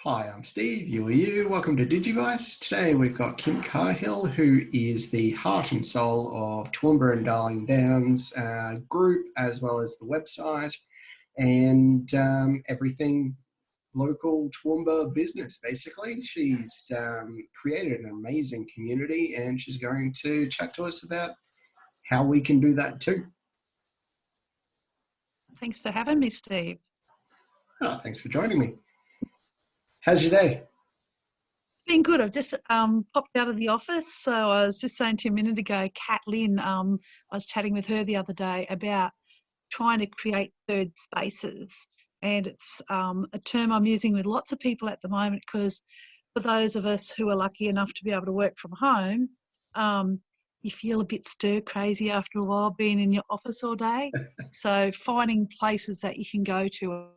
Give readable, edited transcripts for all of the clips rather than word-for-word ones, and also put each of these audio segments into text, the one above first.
Hi, I'm Steve, you are you. Welcome to Digivice. Today we've got Kim Cahill, who is the heart and soul of Toowoomba and Darling Downs group, as well as the website and everything local Toowoomba business, basically. She's created an amazing community and she's going to chat to us about how we can do that too. Thanks for having me, Steve. Oh, thanks for joining me. How's your day? It's been good. I've just popped out of the office. So I was just saying to you a minute ago, Kat Lynn, I was chatting with her the other day about trying to create third spaces. And it's a term I'm using with lots of people at the moment because for those of us who are lucky enough to be able to work from home, you feel a bit stir crazy after a while being in your office all day. So finding places that you can go to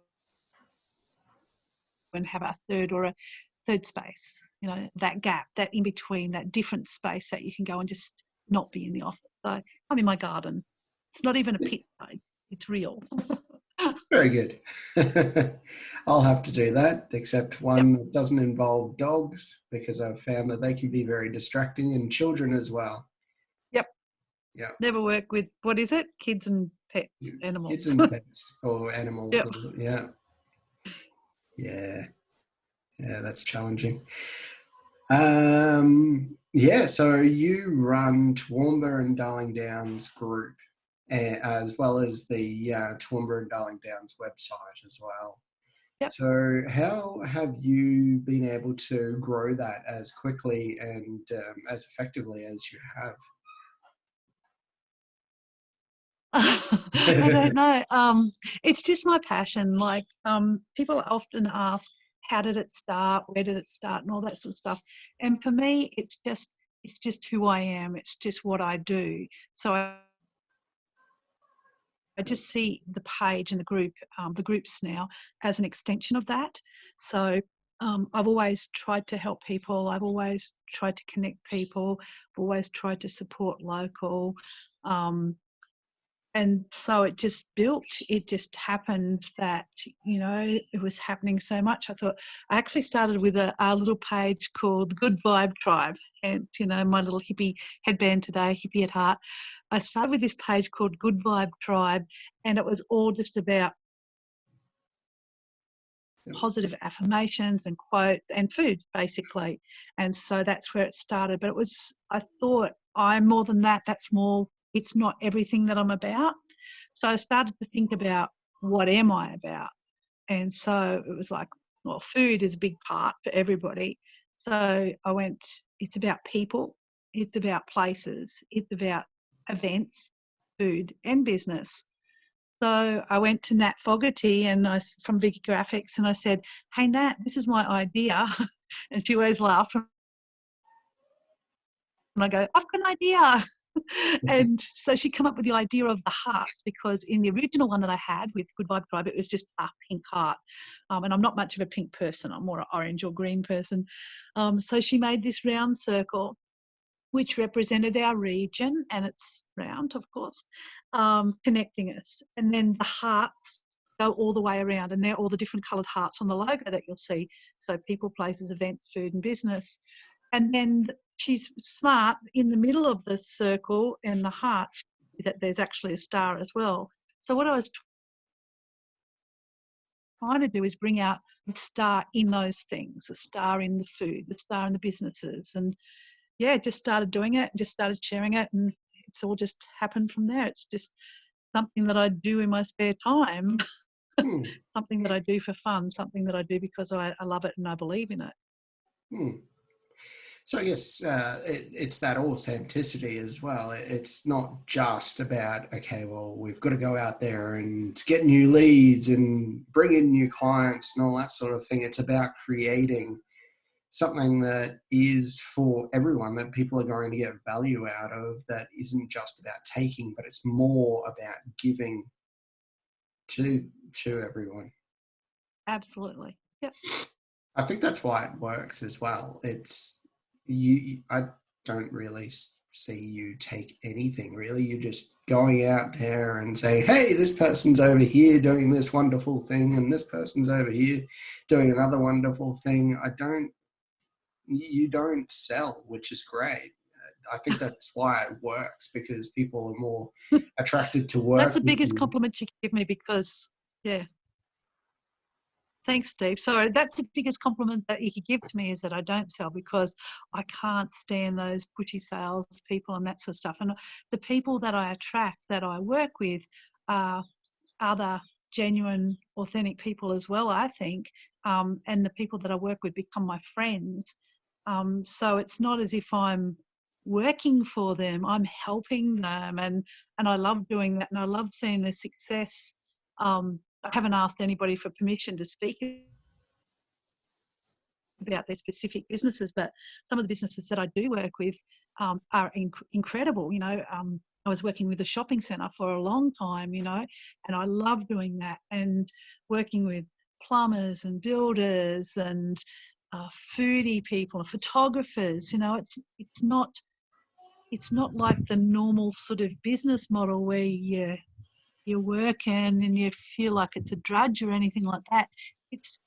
and have a third space, that gap, that in between, that different space that you can go and just not be in the office. So I'm in my garden. It's not even a pit, though. It's real. Very good. I'll have to do that, except Yep. one that doesn't involve dogs because I've found that they can be very distracting and children as well. Yep. Yeah. Never work with, what is it? Kids and pets, Kids animals. and pets or animals. Yep. Yeah. Yeah. Yeah, that's challenging. Yeah, so you run Toowoomba and Darling Downs group as well as the Toowoomba and Darling Downs website as well. Yep. So, how have you been able to grow that as quickly and as effectively as you I have? don't know. It's just my passion. Like, people often ask, how did it start? Where did it start? And all that sort of stuff. And for me, it's just who I am. It's just what I do. So I just see the page and the groups now as an extension of that. So I've always tried to help people. I've always tried to connect people. I've always tried to support local. Um, and so it just built. It just happened that, it was happening so much. I actually started with a little page called the Good Vibe Tribe. And, my little hippie headband today, hippie at heart. I started with this page called Good Vibe Tribe, and it was all just about positive affirmations and quotes and food, basically. And so that's where it started. But I thought, I'm more than that. It's not everything that I'm about. So I started to think about, what am I about? And so it was like, well, food is a big part for everybody. So I went, it's about people, it's about places, it's about events, food and business. So I went to Nat Fogarty from Big Graphics, and I said, hey, Nat, this is my idea. And she always laughed. And I go, I've got an idea. And so she came up with the idea of the hearts, because in the original one that I had with Good Vibe Tribe, it was just a pink heart. And I'm not much of a pink person. I'm more an orange or green person. So she made this round circle, which represented our region, and it's round, of course, connecting us. And then the hearts go all the way around, and they're all the different coloured hearts on the logo that you'll see. So people, places, events, food and business. And then she's smart, in the middle of the circle and the heart, that there's actually a star as well. So what I was trying to do is bring out the star in those things, the star in the food, the star in the businesses. And yeah, just started doing it, just started sharing it, and it's all just happened from there. It's just something that I do in my spare time, Hmm. something that I do for fun, something that I do because I love it and I believe in it. Hmm. So I guess it's that authenticity as well. It's not just about, okay, well, we've got to go out there and get new leads and bring in new clients and all that sort of thing. It's about creating something that is for everyone, that people are going to get value out of, that isn't just about taking, but it's more about giving to everyone. Absolutely. Yep. I think that's why it works as well. It's you. don't really see you take anything really. You're just going out there and say, hey, this person's over here doing this wonderful thing, and this person's over here doing another wonderful thing. You don't sell, which is great. I think that's why it works, because people are more attracted to That's work the with biggest you. compliment you give me because, yeah. Thanks, Steve. So that's the biggest compliment that you could give to me, is that I don't sell, because I can't stand those pushy sales people and that sort of stuff. And the people that I attract, that I work with, are other genuine, authentic people as well, I think. And the people that I work with become my friends. So it's not as if I'm working for them, I'm helping them. And I love doing that. And I love seeing the success. I haven't asked anybody for permission to speak about their specific businesses, but some of the businesses that I do work with are incredible. I was working with a shopping centre for a long time, and I love doing that, and working with plumbers and builders and foodie people and photographers. It's not like the normal sort of business model where you're working and you feel like it's a drudge or anything like that. It's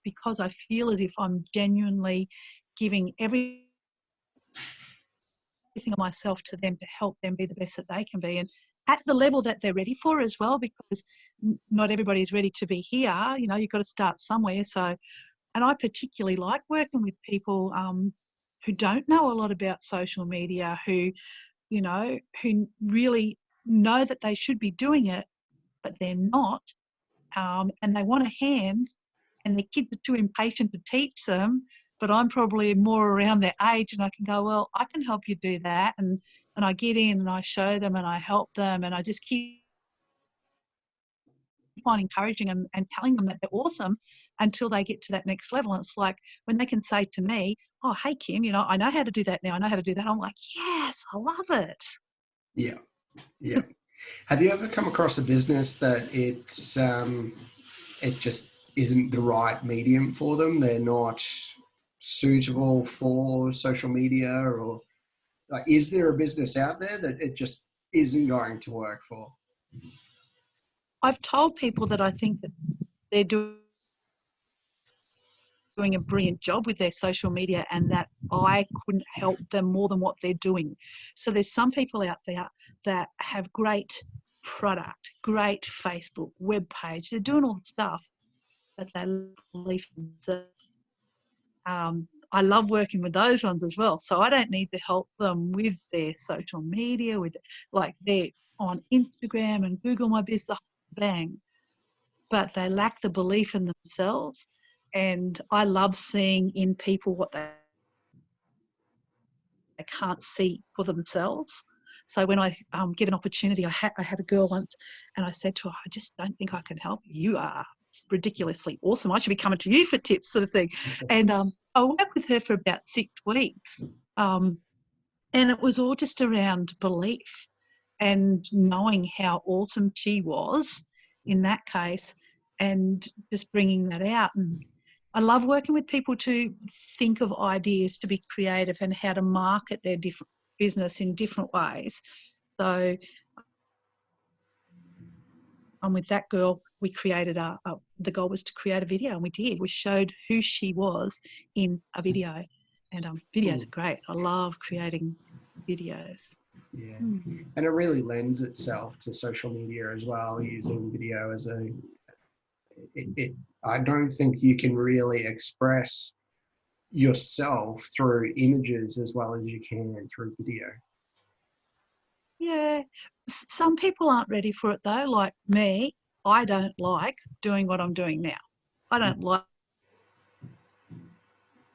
because I feel as if I'm genuinely giving everything of myself to them to help them be the best that they can be, and at the level that they're ready for as well, because not everybody's ready to be here. You've got to start somewhere. So, and I particularly like working with people who don't know a lot about social media, who really know that they should be doing it, but they're not, and they want a hand, and the kids are too impatient to teach them, but I'm probably more around their age, and I can go, well, I can help you do that. And I get in and I show them and I help them, and I just keep on encouraging them and telling them that they're awesome until they get to that next level. And it's like when they can say to me, oh, hey, Kim, I know how to do that now. I know how to do that. I'm like, yes, I love it. Yeah, yeah. Have you ever come across a business that it just isn't the right medium for them? They're not suitable for social media, or like, is there a business out there that it just isn't going to work for? I've told people that I think that they're doing a brilliant job with their social media, and that I couldn't help them more than what they're doing. So there's some people out there that have great product, great Facebook web page, they're doing all the stuff, but they believe in themselves. I love working with those ones as well. So I don't need to help them with their social media, with like they're on Instagram and Google My Business, bang, but they lack the belief in themselves. And I love seeing in people what they can't see for themselves. So when I get an opportunity, I had a girl once, and I said to her, I just don't think I can help you. You are ridiculously awesome. I should be coming to you for tips, sort of thing. And I worked with her for about 6 weeks. And it was all just around belief and knowing how awesome she was in that case, and just bringing that out. And I love working with people to think of ideas, to be creative, and how to market their different business in different ways. So with that girl, we created the goal was to create a video, and we did. We showed who she was in a video, and videos are great. I love creating videos. Yeah, and it really lends itself to social media as well, using video as I don't think you can really express yourself through images as well as you can through video. Yeah, some people aren't ready for it though. Like me, I don't like doing what I'm doing now. I don't like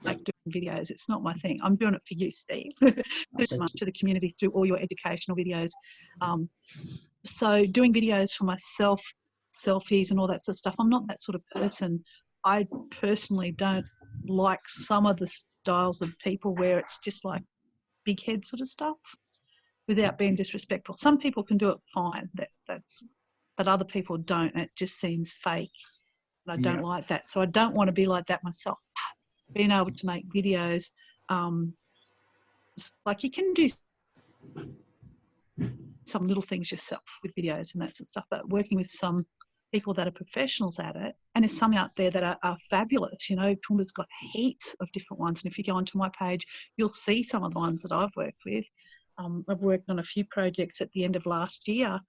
doing videos. It's not my thing. I'm doing it for you, Steve. Do so much to the community through all your educational videos. So doing videos for myself, selfies and all that sort of stuff, I'm not that sort of person. I personally don't like some of the styles of people where it's just like big head sort of stuff, without being disrespectful. Some people can do it fine, but other people don't. It just seems fake. And I don't like that. So I don't want to be like that myself. Being able to make videos like you can do some little things yourself with videos and that sort of stuff, but working with some people that are professionals at it, and there's some out there that are fabulous. You know, Toomba's got heaps of different ones, and if you go onto my page, you'll see some of the ones that I've worked with. I've worked on a few projects at the end of last year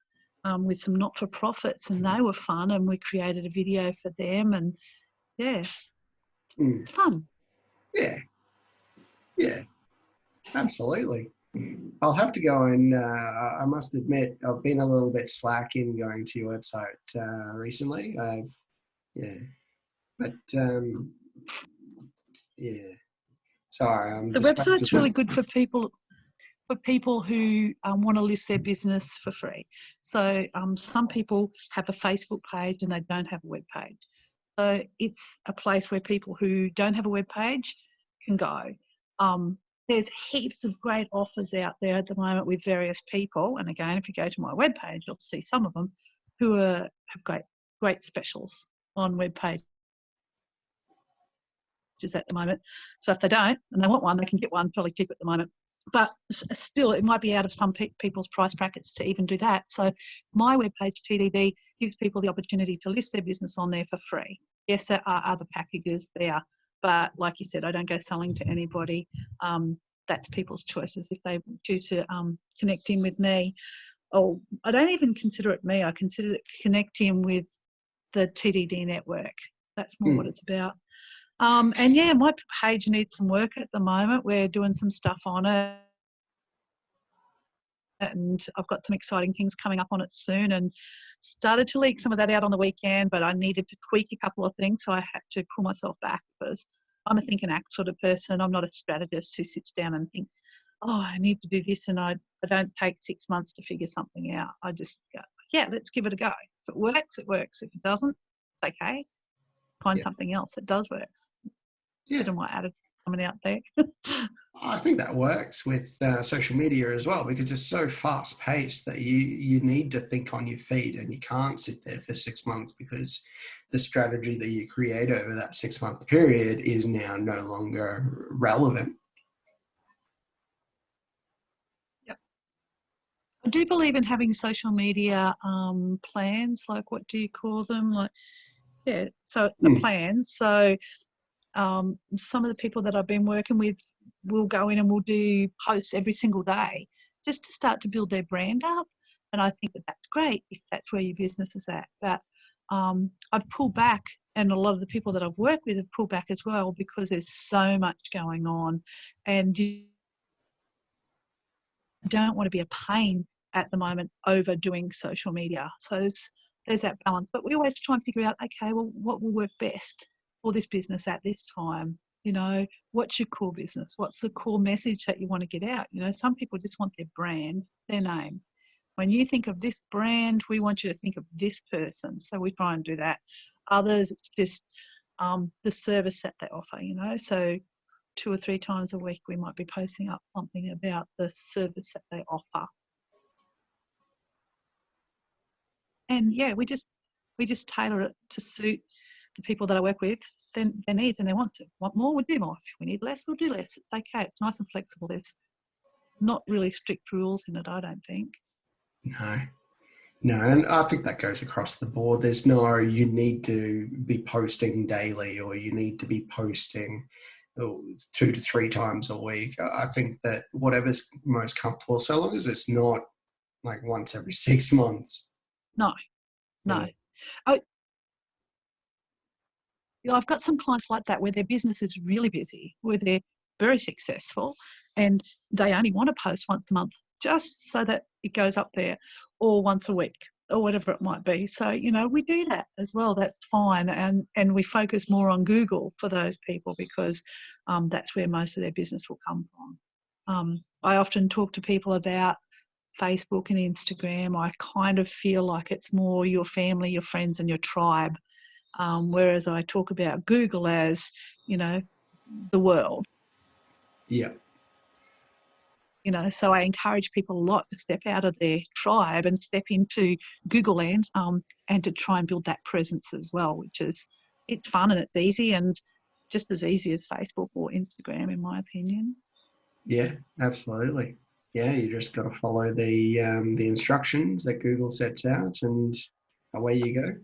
with some not-for-profits, and they were fun, and we created a video for them, and yeah, it's fun. Yeah, absolutely. I'll have to go and I must admit I've been a little bit slack in going to your website recently. But yeah. Sorry, I'm The just website's really good for people who want to list their business for free. So some people have a Facebook page and they don't have a web page. So it's a place where people who don't have a web page can go. There's heaps of great offers out there at the moment with various people. And again, if you go to my web page, you'll see some of them who have great specials on web pages at the moment. So if they don't and they want one, they can get one fairly cheap at the moment. But still, it might be out of some people's price brackets to even do that. So my webpage, TDD, gives people the opportunity to list their business on there for free. Yes, there are other packages there, but like you said, I don't go selling to anybody. That's people's choices if they choose to connect in with me. Oh, I don't even consider it me. I consider it connecting with the TDD network. That's more what it's about. And yeah, my page needs some work at the moment. We're doing some stuff on it, and I've got some exciting things coming up on it soon, and started to leak some of that out on the weekend, but I needed to tweak a couple of things, so I had to pull myself back because I'm a think and act sort of person. I'm not a strategist who sits down and thinks, oh, I need to do this, and I don't take 6 months to figure something out. I just go, yeah, let's give it a go. If it works, it works. If it doesn't, it's okay. Find something else that does work. Yeah. Bit of my attitude coming out there. I think that works with social media as well, because it's so fast paced that you need to think on your feet, and you can't sit there for 6 months because the strategy that you create over that 6 month period is now no longer relevant. Yep. I do believe in having social media plans, like what do you call them? Like, yeah, so a plan. So some of the people that I've been working with will go in and will do posts every single day just to start to build their brand up. And I think that that's great if that's where your business is at. But I've pulled back, and a lot of the people that I've worked with have pulled back as well, because there's so much going on and you don't want to be a pain at the moment overdoing social media. So there's that balance. But we always try and figure out, okay, well, what will work best for this business at this time? You know, what's your core business? What's the core message that you want to get out? You know, some people just want their brand, their name. When you think of this brand, we want you to think of this person. So we try and do that. Others, it's just the service that they offer, you know. So 2 or 3 times a week, we might be posting up something about the service that they offer. And yeah, we just tailor it to suit the people that I work with, their needs and their wants. Want more, we'll do more. If we need less, we'll do less. It's okay. It's nice and flexible. There's not really strict rules in it, I don't think. No, and I think that goes across the board. There's no, you need to be posting daily, or you need to be posting 2 to 3 times a week. I think that whatever's most comfortable, so long as it's not like once every 6 months. No. I've got some clients like that where their business is really busy, where they're very successful, and they only want to post once a month just so that it goes up there, or once a week, or whatever it might be. So, you know, we do that as well. That's fine. And we focus more on Google for those people, because that's where most of their business will come from. I often talk to people about Facebook and Instagram. I kind of feel like it's more your family, your friends, and your tribe. Whereas I talk about Google as, you know, the world. Yeah. You know, so I encourage people a lot to step out of their tribe and step into Google land, and to try and build that presence as well, which is, it's fun and it's easy, and just as easy as Facebook or Instagram, in my opinion. Yeah, absolutely. Yeah, you just got to follow the instructions that Google sets out, and away you go.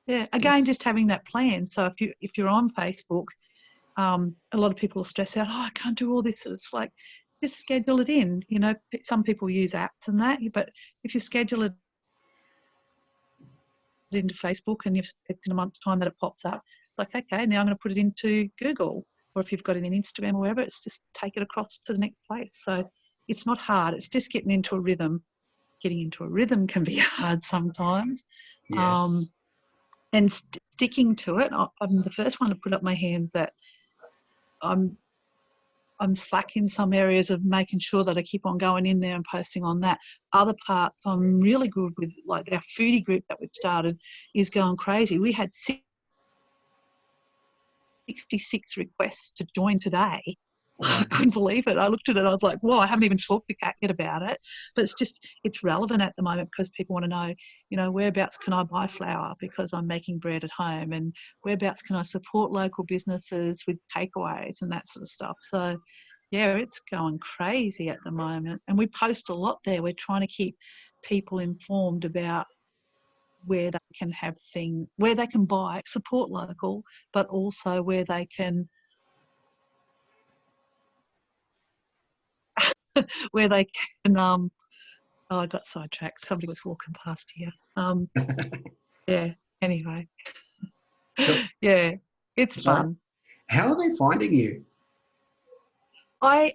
Yeah, Yeah, again, just having that plan. So if you're on Facebook, a lot of people stress out, oh, I can't do all this. It's like, just schedule it in. You know, some people use apps and that, but if you schedule it into Facebook and it's in a month's time that it pops up, it's like, okay, now I'm going to put it into Google. Or if you've got it in Instagram or wherever, it's just take it across to the next place. So it's not hard. It's just getting into a rhythm. Getting into a rhythm can be hard sometimes. yeah, Um, and sticking to it. I'm the first one to put up my hands that I'm I'm slack in some areas of making sure that I keep on going in there and posting on that. Other parts I'm really good with, like our foodie group that we've started is going crazy. We had 66 requests to join today. I wow, couldn't believe it. I looked at it, I was like, whoa, I haven't even talked to Kat yet about it. But it's relevant at the moment because people want to know, you know, whereabouts can I buy flour because I'm making bread at home, and whereabouts can I support local businesses with takeaways and that sort of stuff. So, yeah, it's going crazy at the moment. And we post a lot there. We're trying to keep people informed about where they can have things, where they can buy, support local, but also where they can where they can oh, I got sidetracked. Somebody was walking past here. Yeah, anyway. sure. Yeah, it's So, fun. how are they finding you? I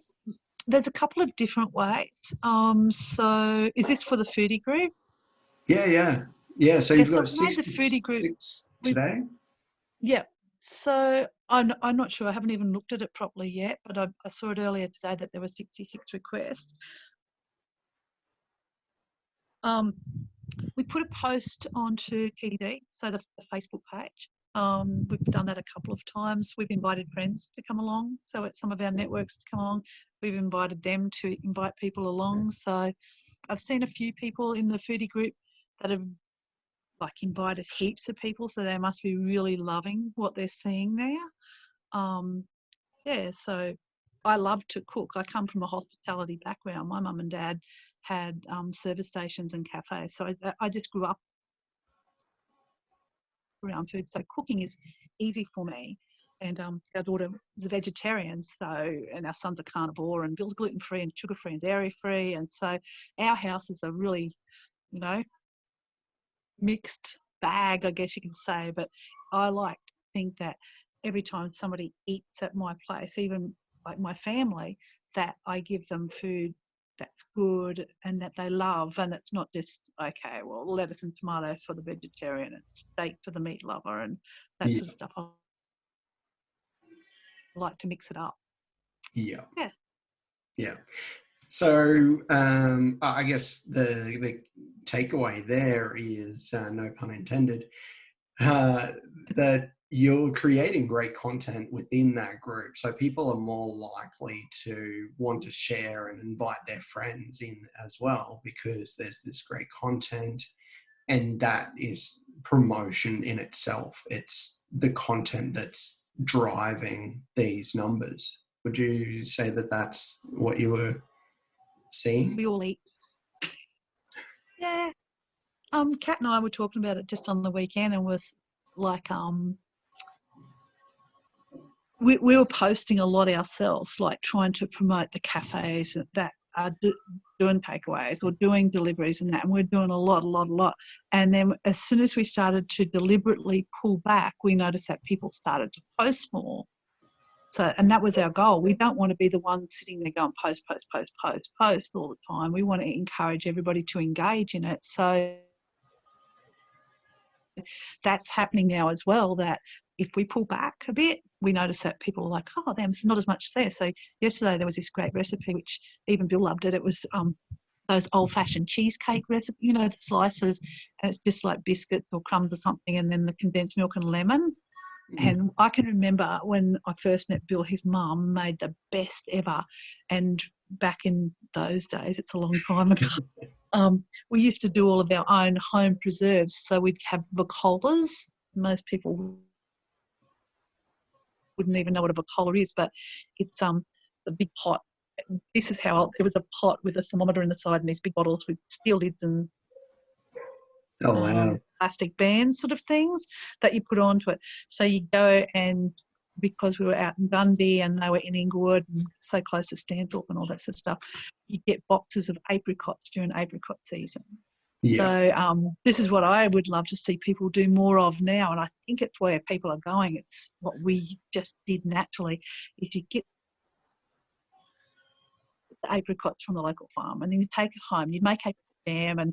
There's a couple of different ways. So is this for the foodie group? Yeah, yeah, yeah. So Yeah, you've so got we made the foodie group. 66 We today. Yeah. So I'm not sure. I haven't even looked at it properly yet, but I saw it earlier today that there were 66 requests. Um, we put a post onto TD, so the Facebook page. We've done that a couple of times. We've invited friends to come along, so at some of our networks to come along. We've invited them to invite people along. So I've seen a few people in the foodie group that have like invited heaps of people, so they must be really loving what they're seeing there. Um, yeah, so I love to cook. I come from a hospitality background. My mum and dad had service stations and cafes, so I just grew up around food. So cooking is easy for me. And our daughter is a vegetarian, and our son's a carnivore, and Bill's gluten free and sugar free and dairy free. And so our house is a really, you know, mixed bag, I guess you can say. But I like to think that every time somebody eats at my place, even like my family, that I give them food that's good and that they love, and it's not just okay, well, lettuce and tomato for the vegetarian and steak for the meat lover and that Yeah, sort of stuff. I like to mix it up. yeah, Yeah. yeah. So I guess the takeaway there is, no pun intended, that you're creating great content within that group. So people are more likely to want to share and invite their friends in as well because there's this great content, and that is promotion in itself. It's the content that's driving these numbers. Would you say that that's what you were seeing? We all eat. Yeah. Kat and I were talking about it just on the weekend, and was like, we were posting a lot ourselves, like trying to promote the cafes that are doing takeaways or doing deliveries and that. And we're doing a lot. And then as soon as we started to deliberately pull back, we noticed that people started to post more. So, and that was our goal. We don't want to be the ones sitting there going post all the time. We want to encourage everybody to engage in it. So that's happening now as well, that if we pull back a bit, we notice that people are like, oh, there's not as much there. So yesterday there was this great recipe, which even Bill loved it. It was those old-fashioned cheesecake recipe, you know, the slices, and it's just like biscuits or crumbs or something, and then the condensed milk and lemon. And I can remember when I first met Bill, his mum made the best ever. And back in those days, it's a long time ago, we used to do all of our own home preserves. So we'd have vacolas. Most people wouldn't even know what a vacola is, but it's a big pot this is how it was a pot with a thermometer in the side and these big bottles with steel lids and Oh, wow. plastic bands sort of things that you put onto it. So you go, and because we were out in Dundee and they were in Inglewood and so close to Stanthorpe and all that sort of stuff, you get boxes of apricots during apricot season. Yeah. So this is what I would love to see people do more of now, and I think it's where people are going. It's what we just did naturally, is you get the apricots from the local farm and then you take it home. You make apricot jam and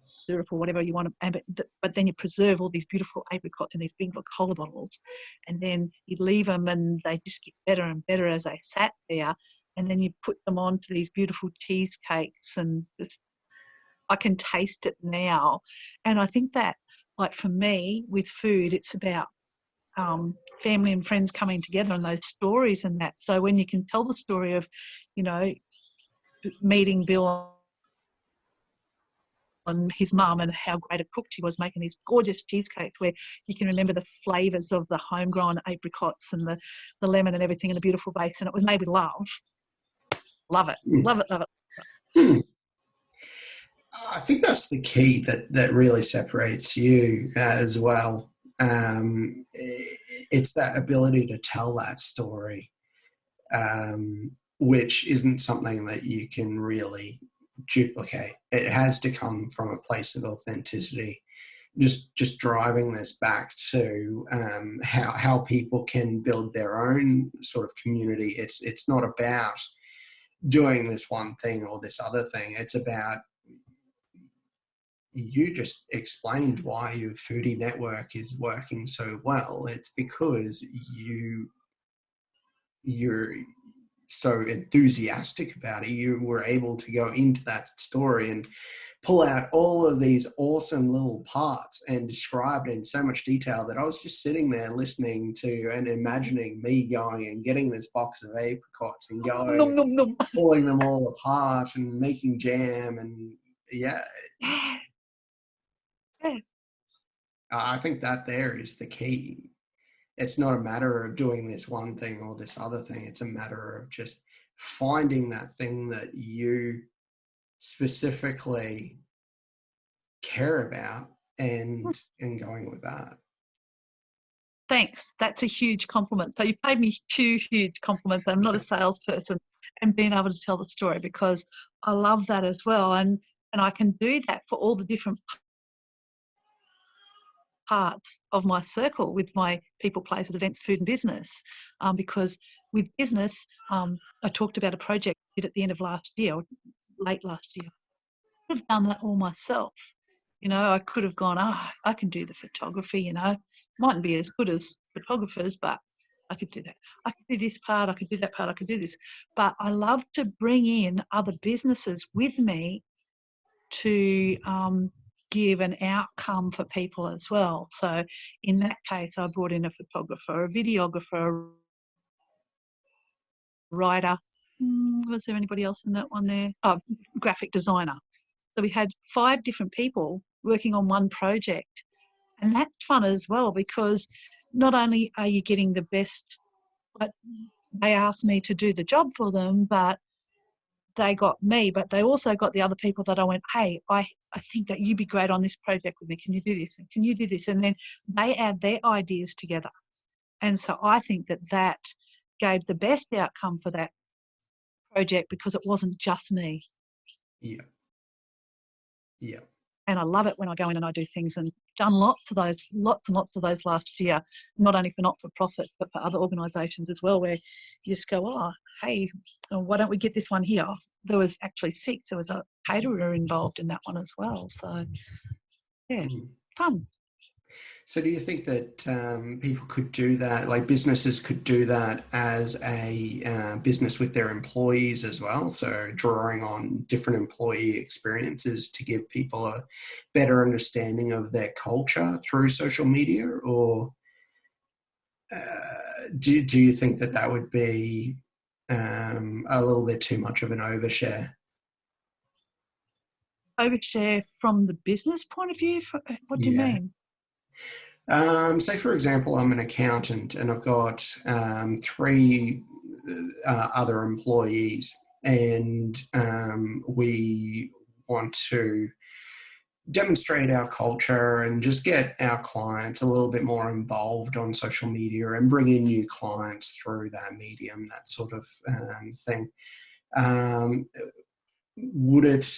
syrup or whatever you want to, but then you preserve all these beautiful apricots in these big cola bottles, and then you leave them and they just get better and better as they sat there, and then you put them onto these beautiful cheesecakes, and I can taste it now. And I think that, like for me with food, it's about family and friends coming together and those stories and that. So when you can tell the story of, you know, meeting Bill and his mum and how great a cook she was, making these gorgeous cheesecakes where you can remember the flavours of the homegrown apricots and the lemon and everything in a beautiful base, and it was made with love. Love it, love it, love it. I think that's the key that really separates you as well. It's that ability to tell that story, which isn't something that you can really duplicate. It has to come from a place of authenticity. Just driving this back to how people can build their own sort of community. It's not about doing this one thing or this other thing. It's about, you just explained why your foodie network is working so well. It's because you're so enthusiastic about it. You were able to go into that story and pull out all of these awesome little parts and describe it in so much detail that I was just sitting there listening to and imagining me going and getting this box of apricots and going Nom, nom, nom. pulling them all apart and making jam. And yeah, Yes. I think that there is the key. It's not a matter of doing this one thing or this other thing. It's a matter of just finding that thing that you specifically care about and going with that. Thanks. That's a huge compliment. So you paid me two huge compliments. I'm not a salesperson, and being able to tell the story, because I love that as well. And I can do that for all the different parts of my circle with my people, places, events, food and business. Because with business, I talked about a project I did at the end of last year, or late last year. I could have done that all myself. You know, I could have gone, I can do the photography, you know. Mightn't be as good as photographers, but I could do that. I could do this part, I could do that part, I could do this. But I love to bring in other businesses with me to give an outcome for people as well. So in that case, I brought in a photographer, a videographer, a writer. Was there anybody else in that one there? Oh, graphic designer. So we had 5 different people working on one project. And that's fun as well, because not only are you getting the best, but they asked me to do the job for them, but they got me, but they also got the other people that I went, hey, I think that you'd be great on this project with me. Can you do this? And can you do this? And then they add their ideas together. And so I think that gave the best outcome for that project, because it wasn't just me. Yeah. Yeah. And I love it when I go in and I do things, and done lots and lots of those last year, not only for not-for-profits, but for other organisations as well, where you just go, oh, hey, why don't we get this one here? There was actually 6. There was a caterer involved in that one as well. So, yeah, fun. So do you think that people could do that, like businesses could do that as a business with their employees as well? So drawing on different employee experiences to give people a better understanding of their culture through social media? Or do you think that would be a little bit too much of an overshare? Overshare from the business point of view? What do you Yeah. mean? Say, for example, I'm an accountant and I've got 3 other employees, and we want to demonstrate our culture and just get our clients a little bit more involved on social media and bring in new clients through that medium, that sort of thing. Would it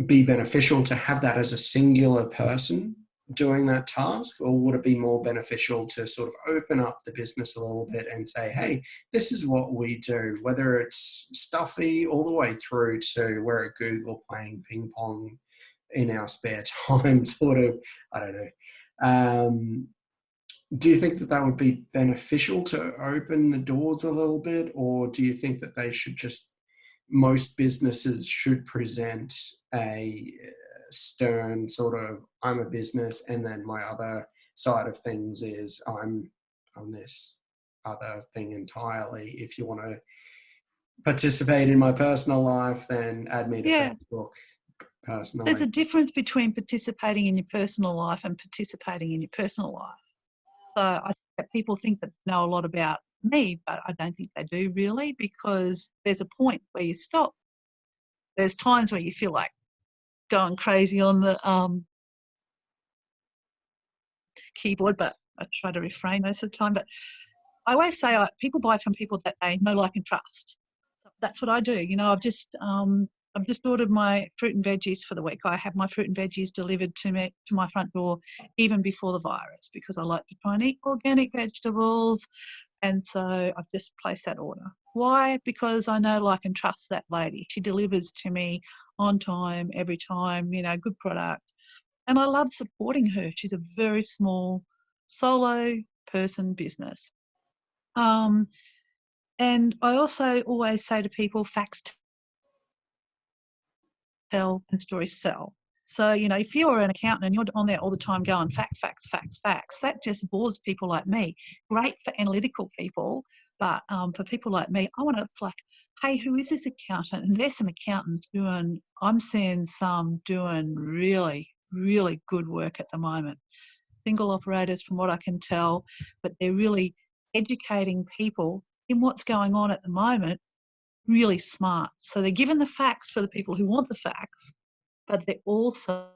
be beneficial to have that as a singular person doing that task, or would it be more beneficial to sort of open up the business a little bit and say, hey, this is what we do, whether it's stuffy all the way through to we're at Google playing ping pong in our spare time, sort of, I don't know. Do you think that that would be beneficial to open the doors a little bit, or do you think that they should just, most businesses should present a stern sort of, I'm a business, and then my other side of things is I'm this other thing entirely. If you want to participate in my personal life, then add me to Yeah. Facebook personally. There's a difference between participating in your personal life and participating in your personal life. So I think that people think that they know a lot about me, but I don't think they do really, because there's a point where you stop. There's times where you feel like going crazy on the keyboard, but I try to refrain most of the time. But I always say people buy from people that they know, like, and trust. So that's what I do. You know, I've just ordered my fruit and veggies for the week. I have my fruit and veggies delivered to me to my front door even before the virus, because I like to try and eat organic vegetables. And so I've just placed that order. Why? Because I know, like, and trust that lady. She delivers to me on time, every time, you know, good product. And I love supporting her. She's a very small solo person business. And I also always say to people, facts tell and stories sell. So, you know, if you're an accountant and you're on there all the time going facts, facts, facts, facts, that just bores people like me. Great for analytical people, but for people like me, I want to, it's like, hey, who is this accountant? And there's some accountants doing, I'm seeing some doing really, really good work at the moment. Single operators, from what I can tell, but they're really educating people in what's going on at the moment, really smart. So they're given the facts for the people who want the facts, but they're also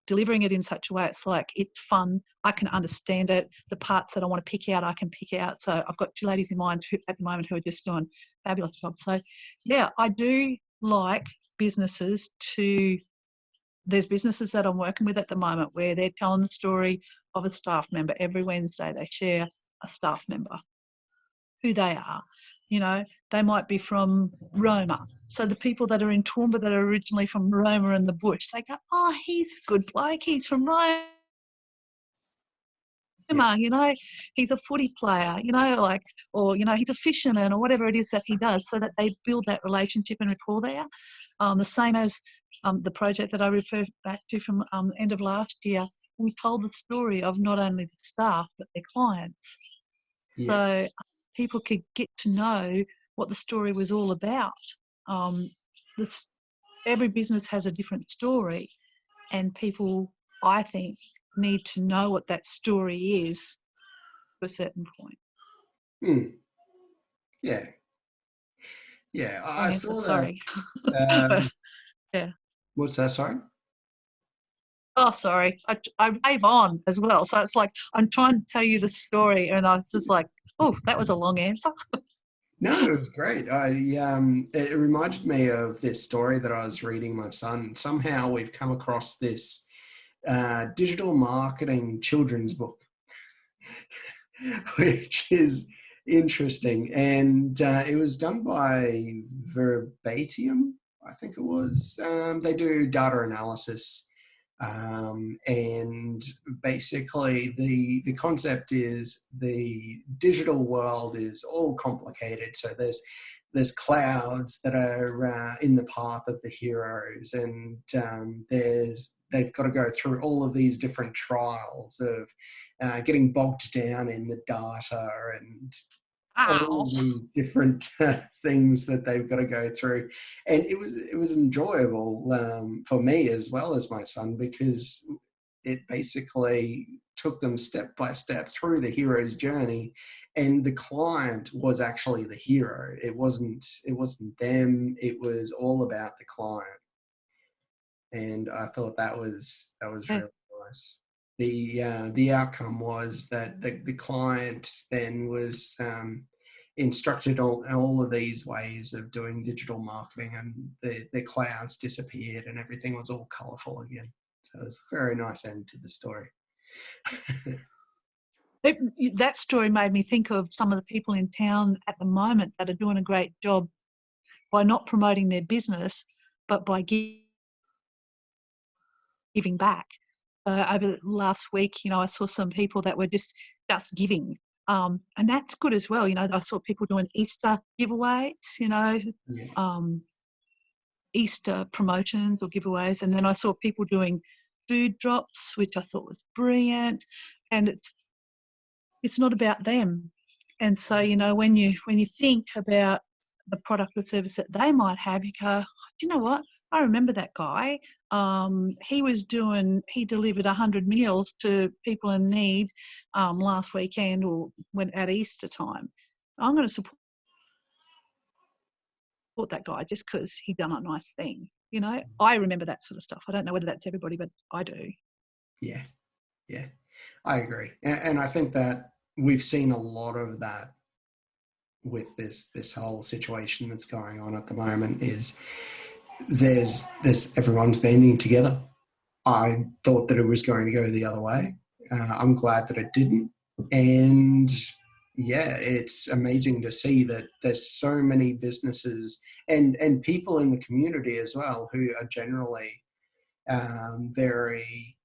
delivering it in such a way it's like, it's fun, I can understand it, the parts that I want to pick out I can pick out. So I've got two ladies in mind at the moment who are just doing a fabulous job. So yeah, I do like businesses to, there's businesses that I'm working with at the moment where they're telling the story of a staff member. Every Wednesday they share a staff member, who they are. You know, they might be from Roma. So the people that are in Toowoomba that are originally from Roma and the bush, they go, oh, he's a good bloke, he's from Roma. Yeah. You know, he's a footy player, you know, like, or, you know, he's a fisherman or whatever it is that he does, so that they build that relationship and rapport there. The same as the project that I referred back to from end of last year, we told the story of not only the staff, but their clients. Yeah. So people could get to know what the story was all about. Every business has a different story, and people, I think, need to know what that story is to a certain point. Yeah. Yeah. I Long answer, saw that. sorry. But, Um, yeah. what's that? Sorry? Oh, sorry. I rave on as well. So it's like I'm trying to tell you the story, and I was just like, oh, that was a long answer. No, it was great. It reminded me of this story that I was reading my son. Somehow we've come across this digital marketing children's book, which is interesting. And it was done by Verbatim, I think it was. They do data analysis. And basically the concept is the digital world is all complicated. So there's clouds that are in the path of the heroes, and they've got to go through all of these different trials of getting bogged down in the data and all Ow. these different things that they've got to go through. And it was enjoyable for me as well as my son, because it basically took them step by step through the hero's journey, and the client was actually the hero. It wasn't them. It was all about the client. And I thought that was Yeah. really nice. The outcome was that the client then was instructed on all of these ways of doing digital marketing, and the clouds disappeared and everything was all colourful again. So it was a very nice end to the story. That story made me think of some of the people in town at the moment that are doing a great job by not promoting their business, but by giving back. Over last week, I saw some people that were just giving, and that's good as well. I saw people doing Easter giveaways, Yeah. Easter promotions or giveaways, and then I saw people doing food drops, which I thought was brilliant. And it's not about them. And so, when you think about the product or service that they might have, you go, do you know what? I remember that guy. He delivered 100 meals to people in need last weekend or when at Easter time. I'm going to support that guy just because he done a nice thing. I remember that sort of stuff. I don't know whether that's everybody, but I do. Yeah. Yeah. I agree. And I think that we've seen a lot of that with this whole situation that's going on at the moment. Is there's everyone's banding together. I thought that it was going to go the other way. I'm glad that it didn't. And yeah, it's amazing to see that there's so many businesses and people in the community as well who are generally very,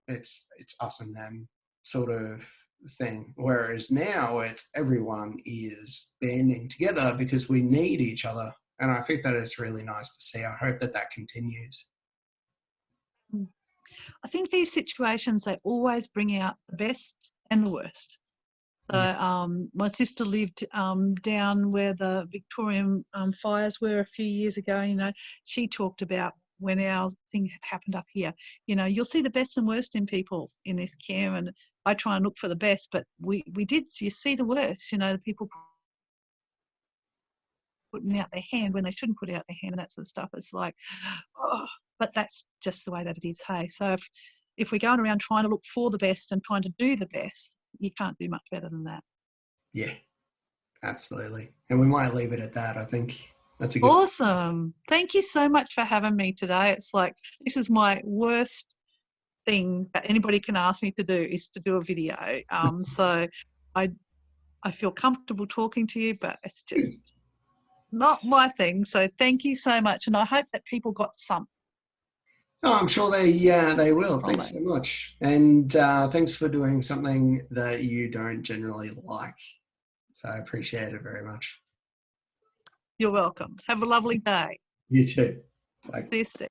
it's us and them sort of thing. Whereas now it's everyone is banding together because we need each other. And I think that it's really nice to see. I hope that continues. I think these situations, they always bring out the best and the worst. So Yeah. my sister lived down where the Victorian fires were a few years ago. She talked about when our thing happened up here. You'll see the best and worst in people in this care, and I try and look for the best, but we did. You see the worst. The people putting out their hand when they shouldn't put out their hand and that sort of stuff. It's like, oh, but that's just the way that it is. Hey, so if we're going around trying to look for the best and trying to do the best, you can't do much better than that. Yeah, absolutely. And we might leave it at that. I think that's a good. Awesome. Thank you so much for having me today. It's like, this is my worst thing that anybody can ask me to do is to do a video. So I feel comfortable talking to you, but it's just not my thing. So thank you so much. And I hope that people got some. Oh, I'm sure they will. Thanks so much. And thanks for doing something that you don't generally like. So I appreciate it very much. You're welcome. Have a lovely day. You too. Bye. See you soon.